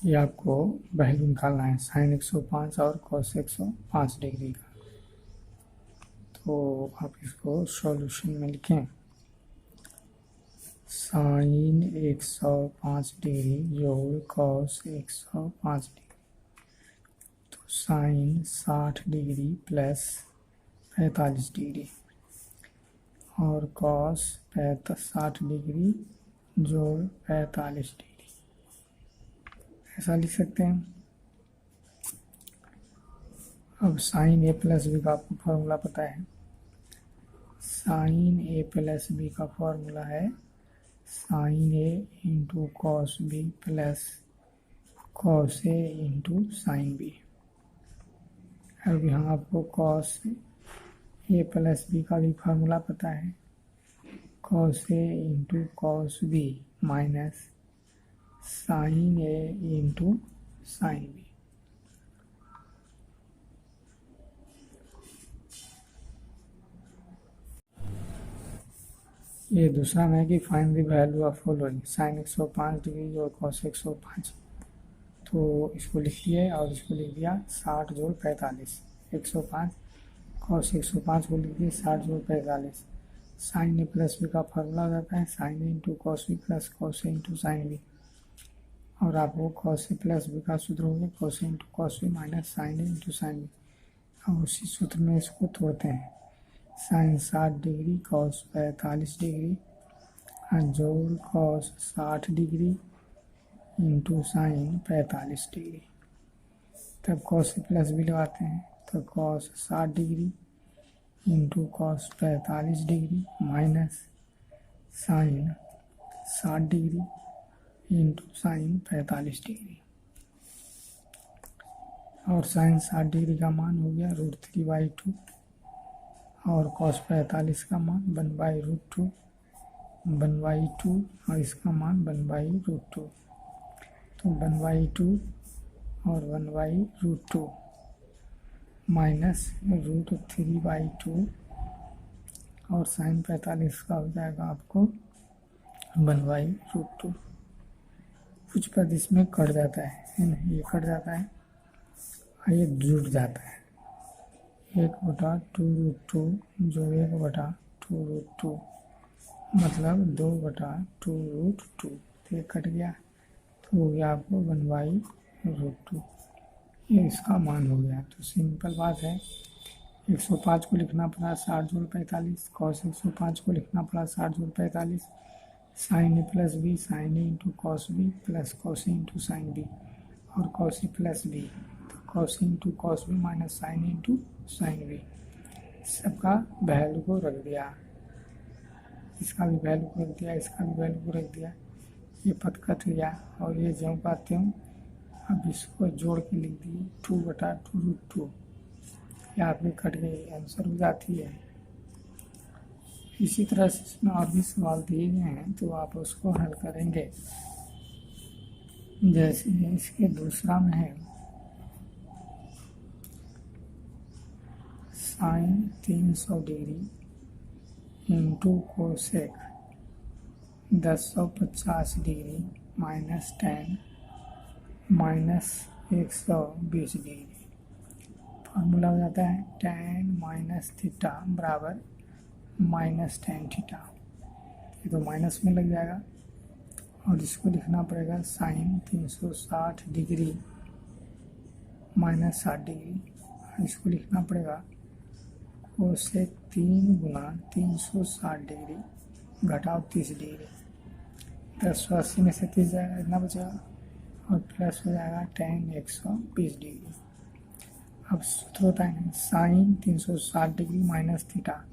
ये आपको वैल्यू निकालना है साइन 105 और कॉस 105 डिग्री का। तो आप इसको सॉल्यूशन में लिखें, साइन 105 डिग्री जोड़ कॉस 105 डिग्री, तो साइन 60 डिग्री प्लस 45 डिग्री और कॉस 60 डिग्री जोड़ 45 डिग्री, ऐसा लिख सकते हैं। अब साइन ए प्लस बी का आपको फॉर्मूला पता है। साइन ए प्लस बी का फॉर्मूला है sine A into cos B plus cos A into sine B. अब यहाँ आपको कॉस ए प्लस बी का भी फार्मूला पता है, cos A into cos B minus sine A into sine B. ये दूसरा में है कि find the value of following, sine 105 degree और कॉस 105। तो इसको लिख लिए और इसको लिख दिया 60 जोड़ 45, 105 कॉस 105 को लिख दिए 60 जोड़ 45। साइन ए प्लस बी का फॉर्मूला हो जाता है sine A into cos B plus cos A into sine B, और आपको कॉस ए प्लस बी का सूत्र हो गया cos A into cos B minus sine A into sine B. अब उसी सूत्र में इसको तोड़ते हैं, साइन 60 डिग्री कॉस 45 डिग्री जोड़ cos 60 degree into sine 45 degree. तब कॉस ए प्लस बी लगाते हैं तो cos 60 degree into cos 45 degree minus sine 60 degree into sine 45 degree, और साइन 60 डिग्री का मान हो गया √3/2 और कॉस 45 का मान 1/√2 1/2 और इसका मान 1/√2। तो 1/2 और 1/√2 माइनस √3/2 और साइन 45 का हो जाएगा आपको 1/√2। कुछ पद इसमें कट जाता है ना, ये कट जाता है और ये जुड़ जाता है, 1/2√2 जो 1/2√2 मतलब 2/2√2, तो ये कट गया तो हो गया आपको 1/√2, ये इसका मान हो गया। तो सिंपल बात है, 105 को लिखना पड़ा 60 जोड़ 45, कॉस 105 को लिखना पड़ा 60 जोड़ 45, sine A plus B sine A into cos B plus cos A into sine B, और कॉस ए प्लस बी तो cos A into cos B minus sine A into sine B. सबका value को रख दिया, इसका भी value को रख दिया, इसका भी वैल्यू को रख दिया, ये पद कट गया और ये ज्यों का त्यों। अब इसको जोड़ के लिख दिए 2/2√2, ये आपके कट गई, आंसर हो जाती है। इसी तरह से इसमें और भी सवाल दिए गए हैं तो आप उसको हल करेंगे। जैसे इसके दूसरा में है sine 300 degree into cosec 1050 degree minus tan minus 120 degree. Formula हो जाता है tan माइनस थीटा बराबर माइनस tan थीटा, ये तो माइनस में लग जाएगा और इसको लिखना पड़ेगा साइन 360 डिग्री माइनस 60 डिग्री, इसको लिखना पड़ेगा कोसेक 3 गुना 360 डिग्री घटाओ 30 डिग्री, 1080 में से 30 जाएगा, इतना बचेगा और प्लस हो जाएगा tan 120 डिग्री। अब सूत्र होता है sine 360 degree minus theta,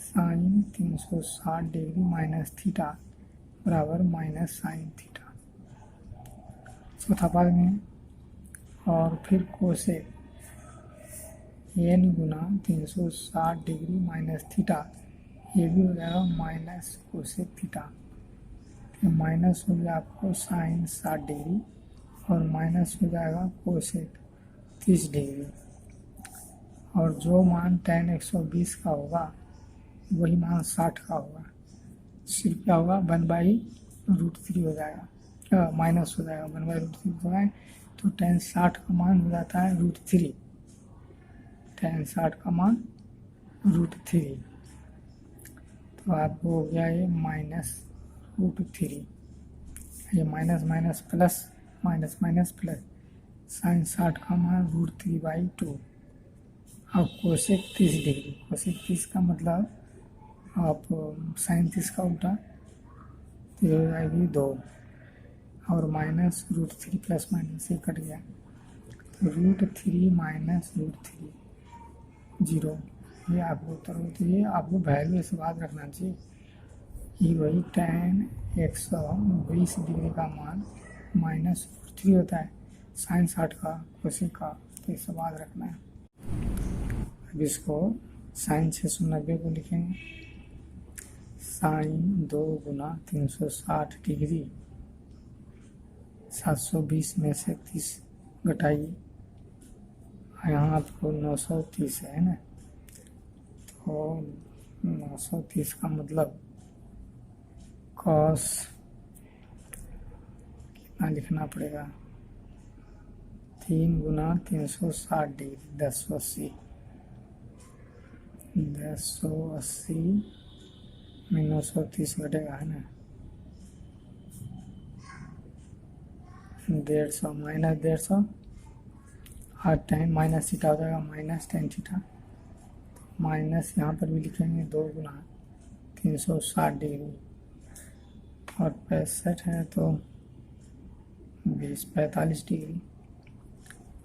sine 360 degree minus theta बराबर माइनस साइन थीटा, चौथा पद में, और फिर कोसेक n गुना 360 डिग्री माइनस थीटा, ये भी हो जाएगा माइनस कोसेक थीटा, माइनस हो गया आपको साइन 60 डिग्री और माइनस हो जाएगा कोसेक 30 डिग्री, और जो मान tan 120 का होगा वही मान 60 का होगा, सिर्फ क्या होगा 1/√3 हो जाएगा, माइनस हो जाएगा, 1/√3 तो है, तो tan 60 का मान हो जाता है √3, tan 60 का मान √3, तो आपको हो गया ये -√3, ये minus minus plus, minus minus plus, sine 60 का मान √3/2। अब कोसेक 30 डिग्री, कोसेक 30 का मतलब आप साइन 30 का उल्टा, तो हो जाएगी 2, और -√3 प्लस माइनस ये कट गया, √3 माइनस √3 0, ये आपको उत्तर हो। तो ये आपको वैल्यू ऐसे बात रखना चाहिए कि वही tan 120 डिग्री का मान -√3 होता है, साइन 60 का, कोसेक का, तो ये सब याद रखना है। अब इसको साइन 690 को लिखेंगे, साइन 2 गुना 360 डिग्री, 720 में से 30 घटाइए, यहाँ आपको 930 है ना, तो 930 का मतलब कॉस कितना लिखना पड़ेगा, 3 गुना 360 डिग्री, 1080, 1080 में 930 घटेगा है ना, 150 माइनस 150, और tan माइनस थीटा हो जाएगा माइनस tan थीटा, माइनस यहाँ पर भी लिखेंगे 2 गुना 360 डिग्री, और 65 है तो 45 डिग्री,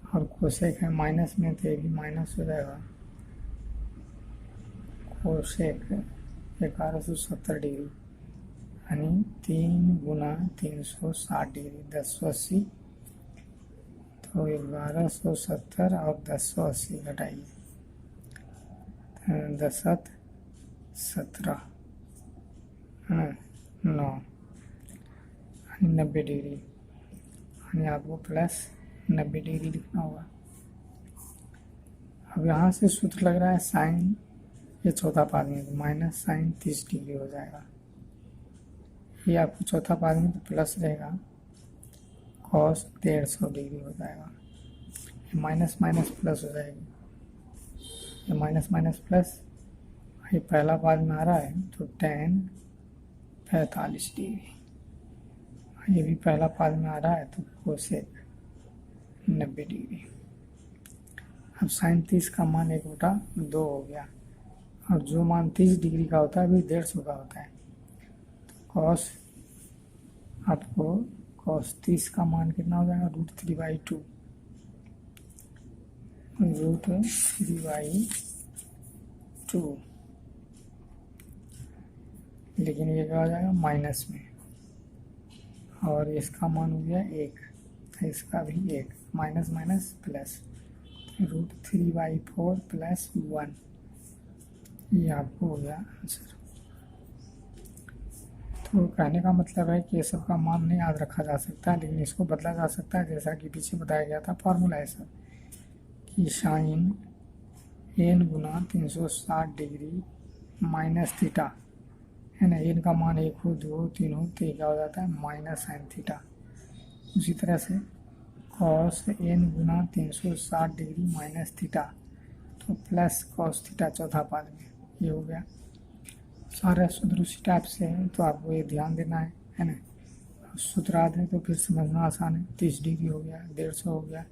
और कोसेक है माइनस में तो ये भी माइनस हो जाएगा, कोसेक 1170 डिग्री, यानी 3 गुना 360 डिग्री, 1080, तो 1170 और 1080 घटाइए, 10 17 9, यानी 90 डिग्री, यानी आपको प्लस 90 डिग्री लिखना होगा। अब यहाँ से सूत्र लग रहा है साइन, ये चौथा पाद में माइनस साइन 30 डिग्री हो जाएगा, ये आपको चौथा पाद में तो प्लस रहेगा, कॉस 150 डिग्री हो जाएगा, ये माइनस माइनस प्लस हो जाएगी, ये माइनस माइनस प्लस, ये पहला पाद में आ रहा है तो tan 45 डिग्री, ये भी पहला पाद में आ रहा है तो कोसेक 90 डिग्री। अब साइन 30 का मान 1/2 हो गया, और जो मान 30 डिग्री का होता है भी 150 का होता है, तो कॉस आपको कॉस 30 का मान कितना हो जाएगा, √3/2, √3/2, लेकिन ये क्या हो जाएगा माइनस में, और इसका मान हो गया 1, इसका भी 1, माइनस माइनस प्लस, √3/4 प्लस 1, ये आपको हो गया आंसर। तो कहने का मतलब है कि ये सब का मान नहीं याद रखा जा सकता, लेकिन इसको बदला जा सकता है, जैसा कि पीछे बताया गया था फॉर्मूला ऐसा कि साइन n गुना 360 डिग्री माइनस थीटा है ना, n का मान 1 हो 2 हो 3 हो तो क्या हो जाता है माइनस साइन थीटा। उसी तरह से कॉस n गुना 360 डिग्री माइनस थीटा, तो प्लस कॉस थीटा चौथा पाद में, ये हो गया। सारे सूत्र उसी टाइप से है, तो आपको ये ध्यान देना है ना, सूत्रार्थ है तो फिर समझना आसान है। 30 डिग्री हो गया, 150 हो गया,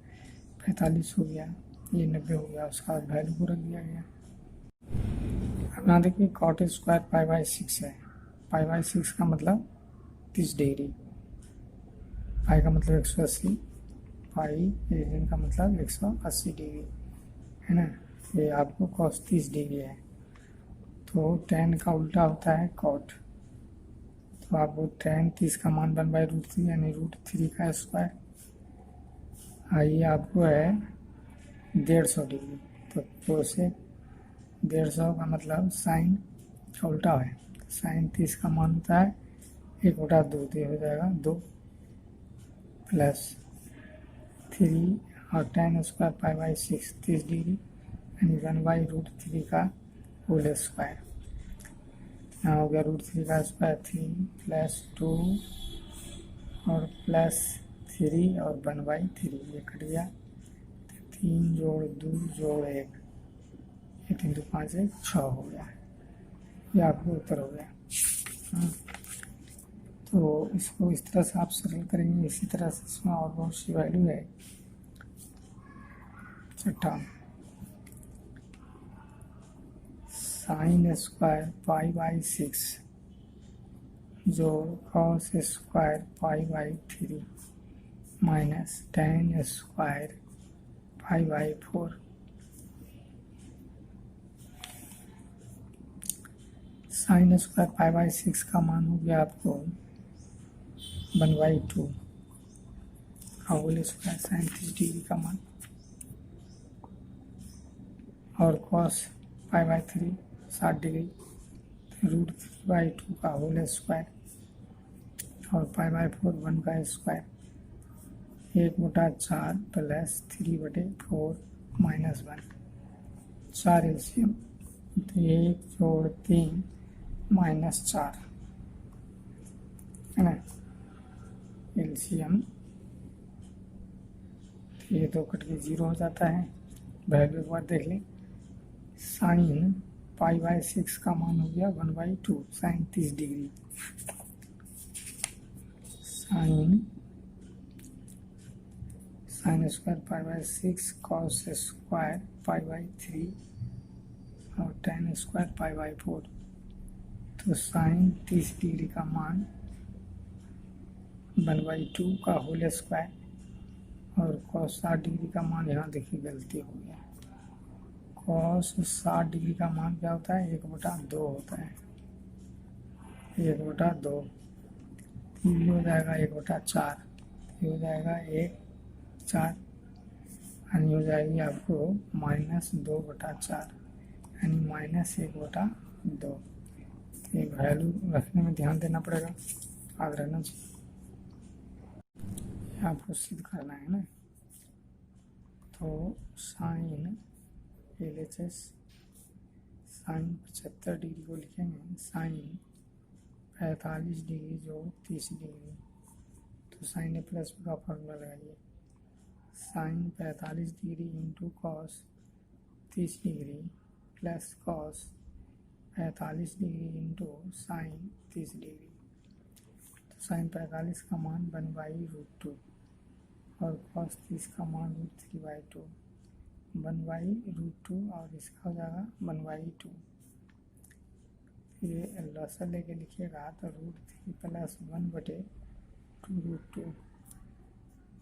45 हो गया, ये 90 हो गया, उसका वैल्यू को रख दिया गया। अब यहाँ देखिए कॉट स्क्वायर π/6 है, π/6 का मतलब 30 डिग्री, पाई का मतलब 180, पाई रीजन का मतलब 180 डिग्री है ना, ये आपको कॉस 30 डिग्री है, तो tan का उल्टा होता है कॉट, तो आपको tan 30 का मान 1/√3 यानी √3 का स्क्वायर, आइए आपको है 150 डिग्री, तो से 150 का मतलब साइन का उल्टा है, साइन 30 का मान होता है 1/2, तो हो जाएगा 2 प्लस 3 और tan स्क्वायर π/6 30 डिग्री यानी 1/√3 का होल स्क्वायर, यहाँ हो गया √3 का स्क्वायर 3 प्लस 2 और प्लस 3 और 1/3 ये कट गया, 3 जोड़ 2 जोड़ 1, ये 3 2 5 1 6 हो गया, ये आपको उत्तर हो गया। तो इसको इस तरह से आप सरल करेंगे। इसी तरह से इसमें और बहुत सी वैल्यू है। छठा, sin स्क्वायर π/6 जोड़ cos square π/3 minus tan square π/4। sin square π/6 का मान हो गया आपको 1/2 होल स्क्वायर sin 30 का मान, और cos π/3 60 √3/2 का होल स्क्वायर, और π/4 1 का स्क्वायर, 1/4 प्लस 3/4 माइनस 1, 4 एलसीएम, तो 1 जोड़ 3 माइनस 4 है ना, एलसीएम, ये 2 कट के 0 हो जाता है। वैल्यू एक बार देख लें। साइन π/6 का मान हो गया 1/2 sine 30 degree, sine square π/6 cos square π/3 और tan स्क्वायर π/4। तो साइन 30 डिग्री का मान 1/2 का होल स्क्वायर, और cos 60 डिग्री का मान, यहाँ देखिए गलती हो गया, cos 60 डिग्री का मान क्या होता है 1/2 होता है, 1/2, ये हो जाएगा 1/4, ये हो जाएगा 1/4, यानी हो जाएगी आपको -2/4, यानी -1/2। तो ये वैल्यू रखने में ध्यान देना पड़ेगा, याद रहना चाहिए, आपको सिद्ध करना है ना। तो साइन LHS साइन 75 डिग्री को लिखेंगे साइन 45 डिग्री जोड़ 30 डिग्री, तो साइन प्लस का फॉर्मूला लगाइए, sine 45 degree into cos 30 degree plus cos 45 degree into sine 30 degree. तो साइन 45 का मान 1/√2 और कॉस 30 का मान √3/2, 1/√2 और इसका हो जाएगा 1/2। ये लसा लेके लिखिएगा तो √3 प्लस 1/2√2।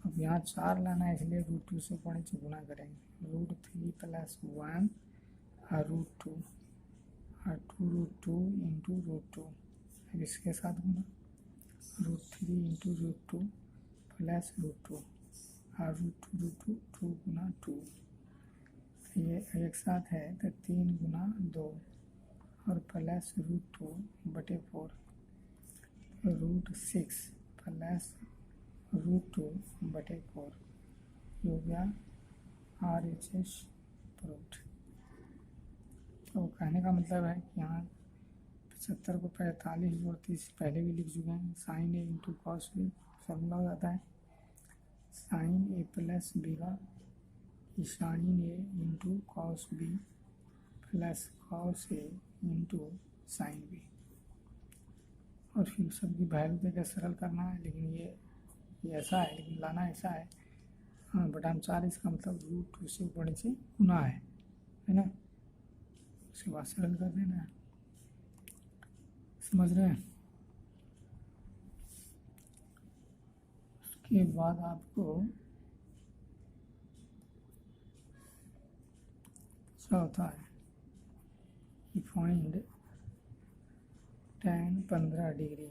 अब यहाँ 4 लाना है, इसलिए √2 से पढ़े से गुना करेंगे, √3 प्लस 1 और √2 और 2√2 इंटू √2, अब इसके साथ गुना, √3 इंटू √2 प्लस √2 और √2 2 गुना 2, ये एक साथ है तो 3 गुना 2 और प्लस √2/4, √6 प्लस √2/4, हो गया RHS प्रूव्ड। तो कहने का मतलब है कि यहाँ 75 को 45 जोड़ 30 पहले भी लिख चुके हैं, sine A into cos B formula हो जाता है साइन A प्लस B का sine A into cos B plus cos A into sine B, और फिर सबकी वैल्यू देकर सरल करना है, लेकिन ये ऐसा है, लेकिन लाना ऐसा है, हाँ बटाम 4, इसका मतलब √2 से ऊपर से गुना है ना, उसके बाद सरल कर देना है, समझ रहे हैं। उसके बाद आपको क्या होता है कि find tan 15 degree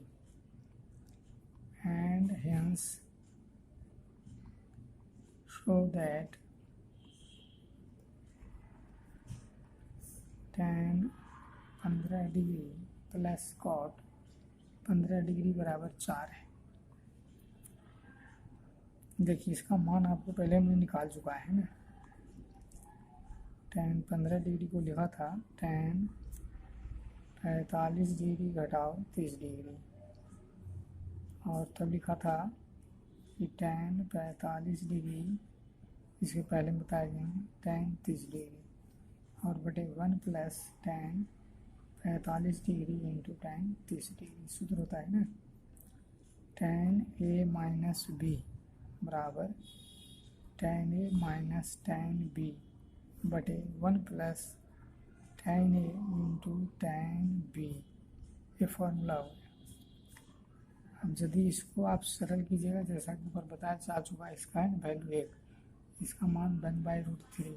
and hence show that tan 15 degree plus cot 15 degree बराबर 4 है। देखिए इसका मान आपको पहले हमने निकाल चुका है ना, tan 15 डिग्री को लिखा था tan 45 डिग्री घटाओ 30 डिग्री, और तब लिखा था कि tan 45 डिग्री, इसके पहले बताया गया है tan 30 डिग्री, और बटे 1 plus tan 45 degree into tan 30 degree. सूत्र होता है ना tan A माइनस बी बराबर tan A minus tan B बटे 1 plus tan A into tan B। ये फॉर्मूला हो गया। अब यदि इसको आप सरल कीजिएगा, जैसा कि ऊपर बताया जा चुका है, इसका है वैल्यू 1, इसका मान 1/√3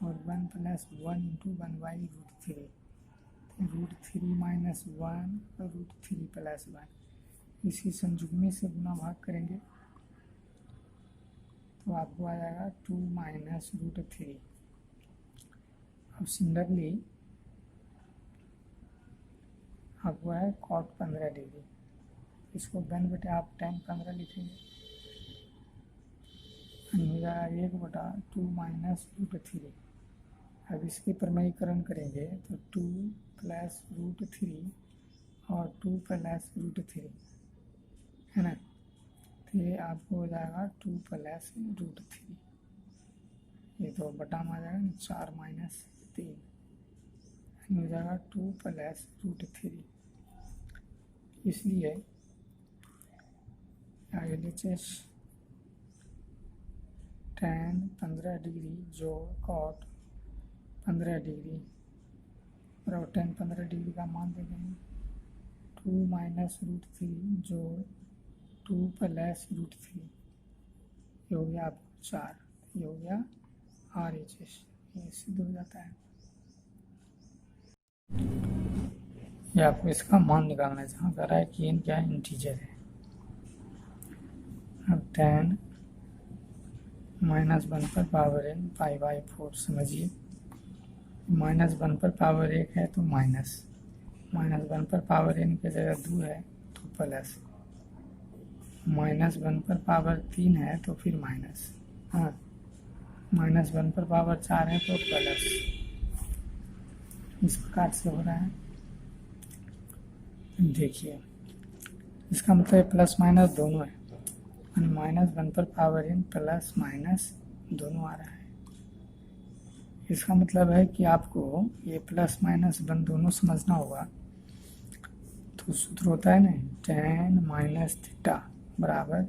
और 1 प्लस 1 इंटू 1/√3, √3 माइनस 1 और √3 प्लस 1, इसी संयुग्मी से गुना भाग करेंगे तो आपको आ जाएगा 2 माइनस √3। अब सिमिलरली आपको है cot 15 डिग्री, इसको 1 बटे आप tan 15 लिखेंगे, हो जाएगा 1/2 माइनस √3। अब इसके प्रमेयीकरण करेंगे तो 2 प्लस √3 और 2 प्लस √3 है ना, तो ये आपको हो जाएगा 2 प्लस √3, ये तो बटा में आ जाएगा ना 4 माइनस 3, हो जाएगा 2 प्लस √3। इसलिए LHS tan 15 डिग्री जो cot 15 डिग्री और tan 15 डिग्री का मान दे देंगे 2 माइनस √3 जो 2 प्लस √3, ये हो गया आपको 4, ये हो गया RHS, ये सिद्ध हो जाता है। ये आपको इसका मान निकालना है, जहाँ कह रहा है कि n क्या इंटीजर है। अब tan -1 पर पावर n π/4, समझिए -1 पर पावर 1 है तो माइनस, -1 पर पावर n की जगह 2 है तो प्लस, -1 पर पावर 3 है तो फिर माइनस, हाँ -1 पर पावर 4 है तो प्लस, इस प्रकार से हो रहा है। देखिए इसका मतलब प्लस माइनस दोनों है, -1 पर पावर n प्लस माइनस दोनों आ रहा है। इसका मतलब है कि आपको ये प्लस माइनस वन दोनों समझना होगा। तो सूत्र होता है ना tan माइनस थीटा बराबर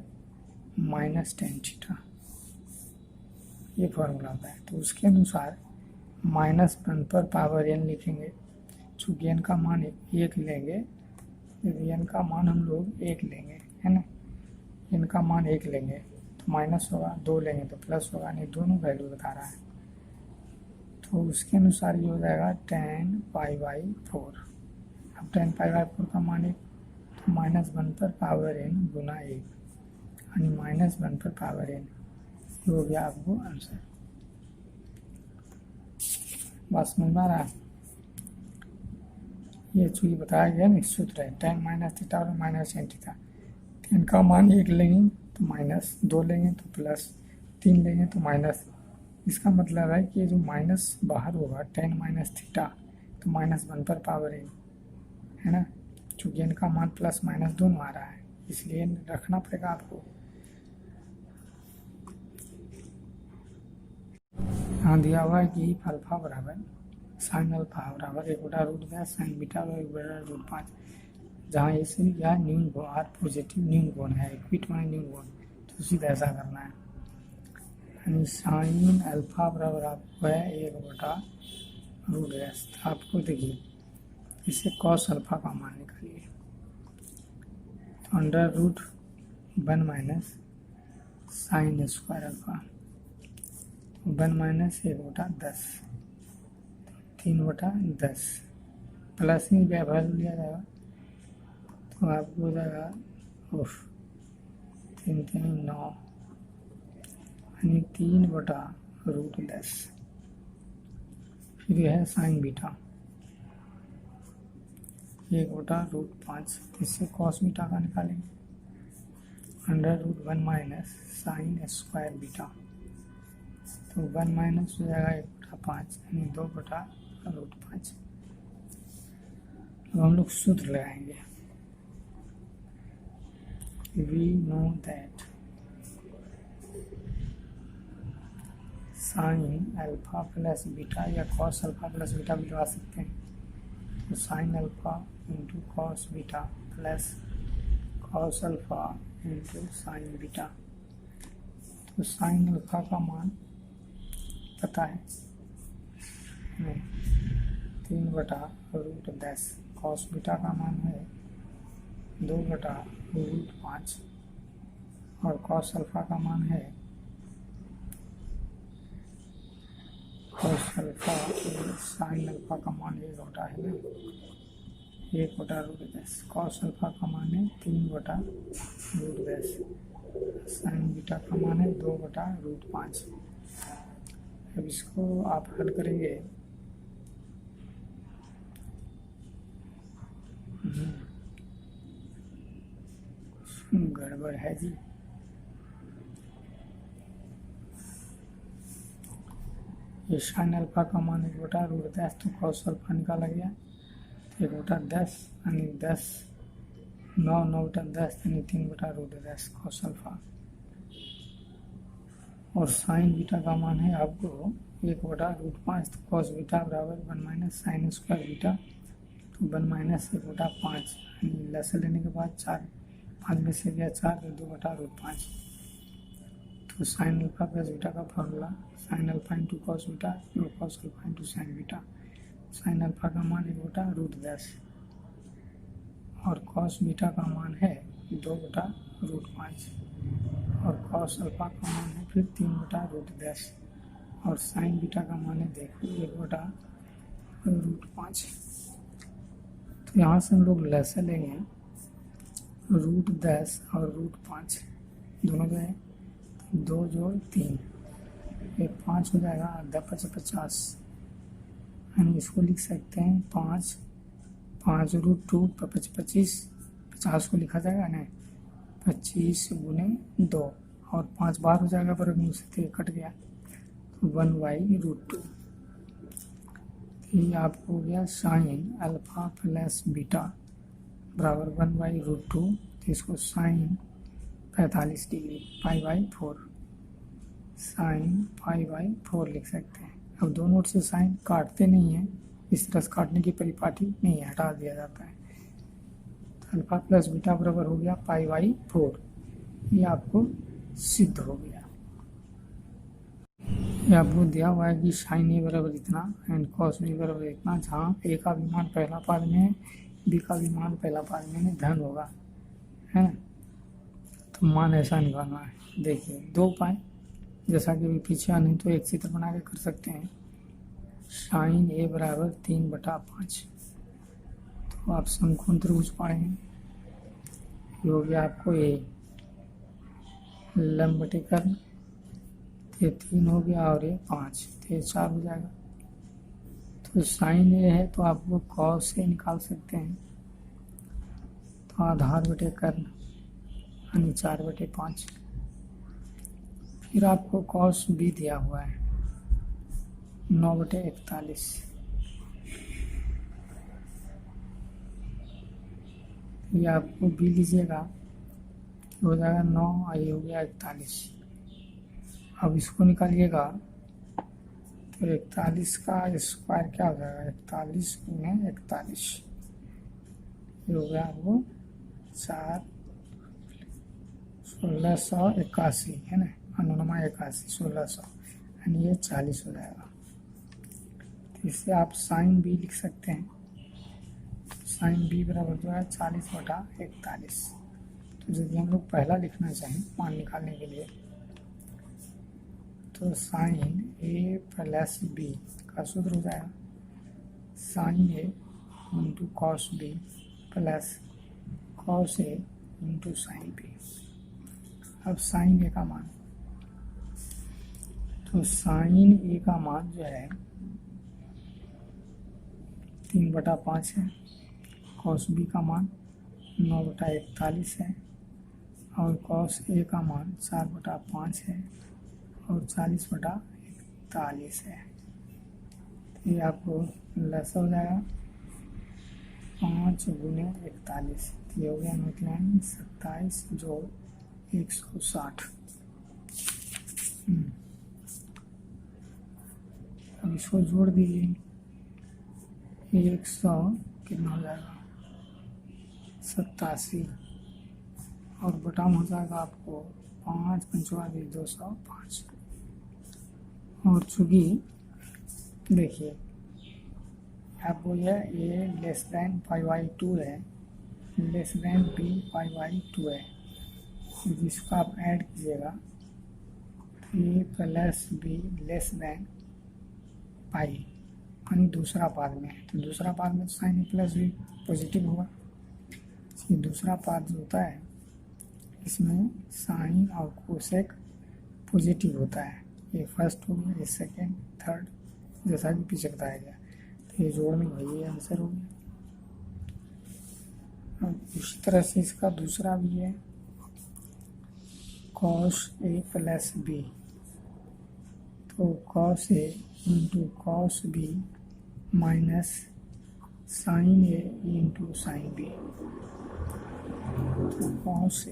माइनस tan थीटा, ये फॉर्मूला होता है। तो उसके अनुसार -1 पर पावर n लिखेंगे, चूँकि n का मान 1 लेंगे, यदि n का मान हम लोग 1 लेंगे है ना, n का मान 1 लेंगे तो माइनस होगा, 2 लेंगे तो प्लस होगा, नहीं दोनों वैल्यू बता रहा है। तो उसके अनुसार ये हो जाएगा tan π/4। अब tan π/4 का मान 1, तो -1 पर पावर n गुना 1 यानी -1 पर पावर n, ये हो गया आपको आंसर। बात समझ में आ रहा है? ये चूँकि बताया गया ना सूत्र है tan माइनस थीटा और माइनस tan थीटा, इनका मान 1 लेंगे तो माइनस, 2 लेंगे तो प्लस, 3 लेंगे तो माइनस। इसका मतलब है कि जो माइनस बाहर होगा tan माइनस थीटा तो -1 पर पावर n है ना, चूँकि इनका मान प्लस माइनस दोनों आ रहा है, इसलिए रखना पड़ेगा आपको। यहाँ दिया हुआ है कि अल्फा बराबर साइन अल्फा बराबर 1/√10 साइन बीटा और 1/√5, जहाँ ये सभी क्या है न्यून कोण, आर पॉजिटिव न्यून कोण है, इक्विट माने न्यून कोण, तो सीधा ऐसा करना है। यानी साइन अल्फा बराबर आपको है 1/√10। तो आपको देखिए इससे कॉस अल्फा का मान निकालिए, तो √1 minus sine square alpha, 1 minus 1/10, 3/10 plus ही वैल्यू लिया जाएगा तो आपको हो जाएगा 3 3 9 यानी 3/√10। फिर है साइन बीटा 1/√5, इससे कॉस बीटा का निकालेंगे, √1 माइनस साइन स्क्वायर बीटा, तो 1 माइनस हो जाएगा 1/5 यानी 2/√5। अब हम लोग सूत्र लगाएंगे, we know that sine alpha plus beta या कॉस अल्फा प्लस बीटा भी लगा सकते हैं। तो sine alpha into cos beta plus cos alpha into sine beta. तो साइन अल्फा का मान पता है नहीं, 3/√10। कॉस बीटा का मान है 2/√5 और कॉस अल्फा का मान है कॉस अल्फा साइन अल्फा का मान 1 है ना, 1/√10। कॉस अल्फा का मान है 3/√10। साइन बीटा का मान है 2/√5। अब इसको आप हल करेंगे गड़बड़ है जी। ये साइन अल्फा का मान 1/√10, तो कॉस अल्फा निकाला गया 1/10 यानी 10, 9/10 यानी 3/√10 कॉस अल्फा। और साइन बीटा का मान है आपको 1/√5, तो कॉस बीटा बराबर 1 - साइन स्क्वायर बीटा, तो 1 - 1/5 यानी लैसे लेने के बाद 4, 5 में से गया 4 तो 2/√5। तो साइन अल्फा प्लस बीटा का formula sine alpha into cos beta और cos alpha into sine beta. Sine alpha का मान 1/√10 और कॉस बीटा का मान है 2/√5 और कॉस अल्फा का मान है फिर 3/√10 और साइन बीटा का मान है देखो 1/√5। तो यहाँ से हम लोग लैसे लेंगे √10 और √5 दोनों गए, 2 जोड़ 3 ये 5 हो जाएगा, 10 × 50 यानी इसको लिख सकते हैं 5 √2 × 25, 50 को लिखा जाएगा ना 25 × 2 और 5 बार हो जाएगा, पर मुँह से कट गया तो 1/√2। ये आपको हो गया साइन अल्फा प्लस बीटा बराबर 1/√2। तो इसको साइन 45 डिग्री π/4 साइन π/4 लिख सकते हैं। अब दो नोट से साइन काटते नहीं हैं, इस तरह से काटने की परिपाटी नहीं है, हटा दिया जाता है। तो अल्फा प्लस बीटा बराबर हो गया π/4। ये आपको सिद्ध हो गया। ये आपको दिया हुआ है कि साइन ए बराबर इतना एंड कॉस बी बराबर इतना, जहाँ ए का भी मान पहला पाद में है, बी का भी मान पहला पाद में धन होगा, है। तो मान ऐसा निकालना है। देखिए 2 पाए, जैसा कि अभी पीछे नहीं तो एक चित्र बना के कर सकते हैं। साइन ए बराबर 3/5। तो आप समकोण त्रिभुज पढ़ेंगे, ये हो गया आपको ए, लंब बटे कर्ण, ये 3 हो गया और ये 5, तो ये 4 हो जाएगा। तो साइन ए है तो आप वो कॉस से निकाल सकते हैं, तो आधार बटे कर्ण यानी 4/5। फिर आपको कॉस बी दिया हुआ है 9/41। ये आपको बी लीजिएगा हो जाएगा 9, आई हो गया 41। अब इसको निकालिएगा तो 41 का स्क्वायर क्या हो जाएगा, 41 × 41, ये हो गया आपको 4 1681 है ना, 81 1600 यानी ये 40 हो जाएगा। तो इससे आप साइन बी लिख सकते हैं। साइन बी बराबर जो है 40/41। तो यदि हम लोग पहला लिखना चाहें मान निकालने के लिए, तो साइन ए प्लस बी का सूत्र हो जाएगा sine A into cos B plus cos A into sine B. अब साइन ए का मान, तो साइन ए का मान जो है 3/5 है, कॉस बी का मान 9/41 है और कॉस ए का मान 4/5 है और 40/41 है। तो ये आपको लस हो जाएगा 5 × 41, ये हो गया 27 जो 160। इसको जोड़ दीजिए, 100 कितना हो जाएगा 87 और बटाम हो जाएगा आपको 5 पंचवा 205। और चूँकि देखिए आपको यह ए लेस दैन π/2 है, लेस दैन b π/2 है, तो जिसको आप ऐड कीजिएगा ए प्लस बी लेस दैन पाई, यानी दूसरा पाद में है। तो दूसरा पाद में sign A plus B positive होगा। ये दूसरा पाद जो होता है इसमें साइन और कोसेक पॉजिटिव होता है। ये फर्स्ट हो गया, ये सेकेंड, थर्ड, जैसा कि पीछे बताया गया। तो ये जोड़ने का ये आंसर हो गया। अब इसी तरह से इसका दूसरा भी है कॉस ए प्लस बी, तो cos A into cos B minus sine A into sine B, तो cos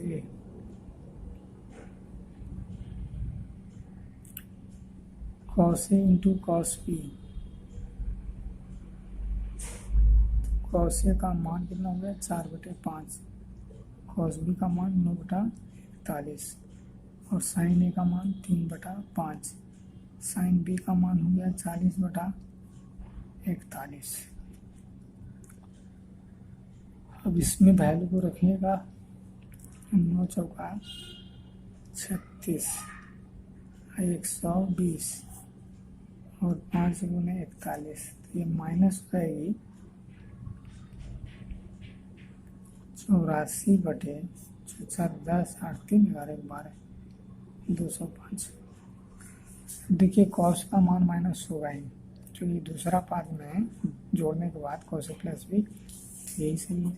A into cos B, cos A का मान कितना हो गया 4/5, कॉस बी का मान 9/41 और साइन ए का मान 3/5, साइन बी का मान हो गया 40/41। अब इसमें वैल्यू को रखिएगा 9 चौका 36, 120 और 5 गुने 41, तो ये माइनस हो जाएगी 84/4 10 8 3 11 12 205। देखिए कॉस का मान माइनस होगा ही, क्योंकि दूसरा पाद में जोड़ने के बाद कॉस ए प्लस बी यही सही है।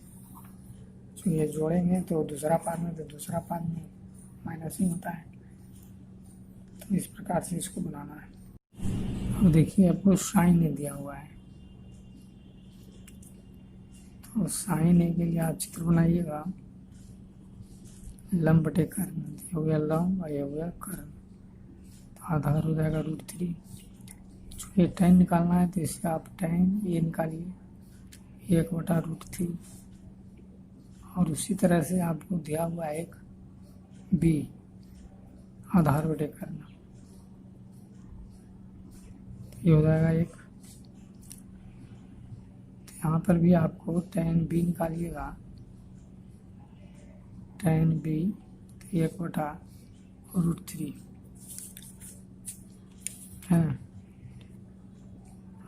तो ये जोड़ेंगे तो दूसरा पाद में, तो दूसरा पाद में माइनस ही होता है। तो इस प्रकार से इसको बनाना है। अब देखिए आपको साइन ए दिया हुआ है, तो साइन ए के लिए आप चित्र बनाइएगा लंब बटे कर्ण, ये हो गया लंब और ये हो गया कर्ण, तो आधार हो जाएगा √3। चूँकि tan निकालना है तो इससे आप tan ए निकालिए 1/√3, और उसी तरह से आपको दिया हुआ है एक b आधार बटे कर्ण, ये हो जाएगा 1। तो यहाँ पर भी आपको tan b निकालिएगा, tan b 1/√3 है।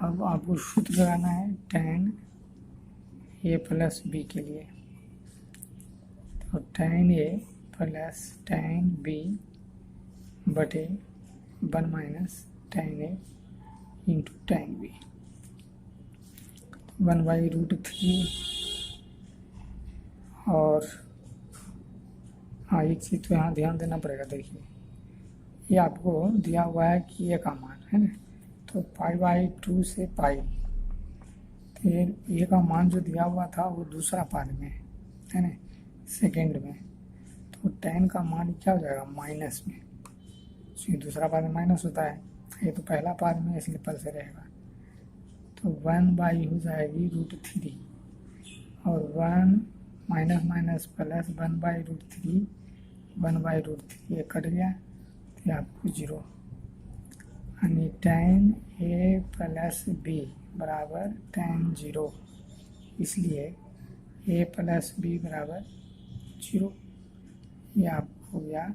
अब आपको सूत्र लगाना है tan a प्लस b के लिए, तो tan a plus tan b बटे 1 minus tan a into tan b, 1/√3। और हाँ एक चीज़ तो यहाँ ध्यान देना पड़ेगा, देखिए ये आपको दिया हुआ है कि ए का मान है ना, तो π/2 से पाई, तो ए का मान जो दिया हुआ था वो दूसरा पाद में है ना, सेकेंड में, तो tan का मान क्या हो जाएगा माइनस में, तो दूसरा पाद में माइनस होता है, ये तो पहला पाद में इसलिए पल से रहेगा। तो 1/, हो जाएगी √3 और 1 माइनस माइनस प्लस 1/√3, 1/√3 ये कट गया तो आपको 0, यानी tan a प्लस b बराबर tan 0, इसलिए a प्लस b बराबर 0। ये आपको हो गया,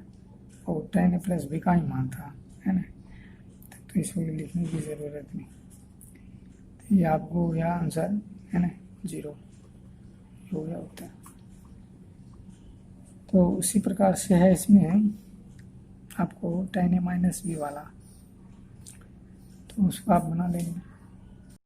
और tan a प्लस b का ही मान था है ना, तो इसको लिखने की ज़रूरत नहीं। तो ये आपको हो गया आंसर है ना 0 हो गया उत्तर। तो उसी प्रकार से है इसमें आपको tan a माइनस बी वाला, तो उसको आप बना लेंगे।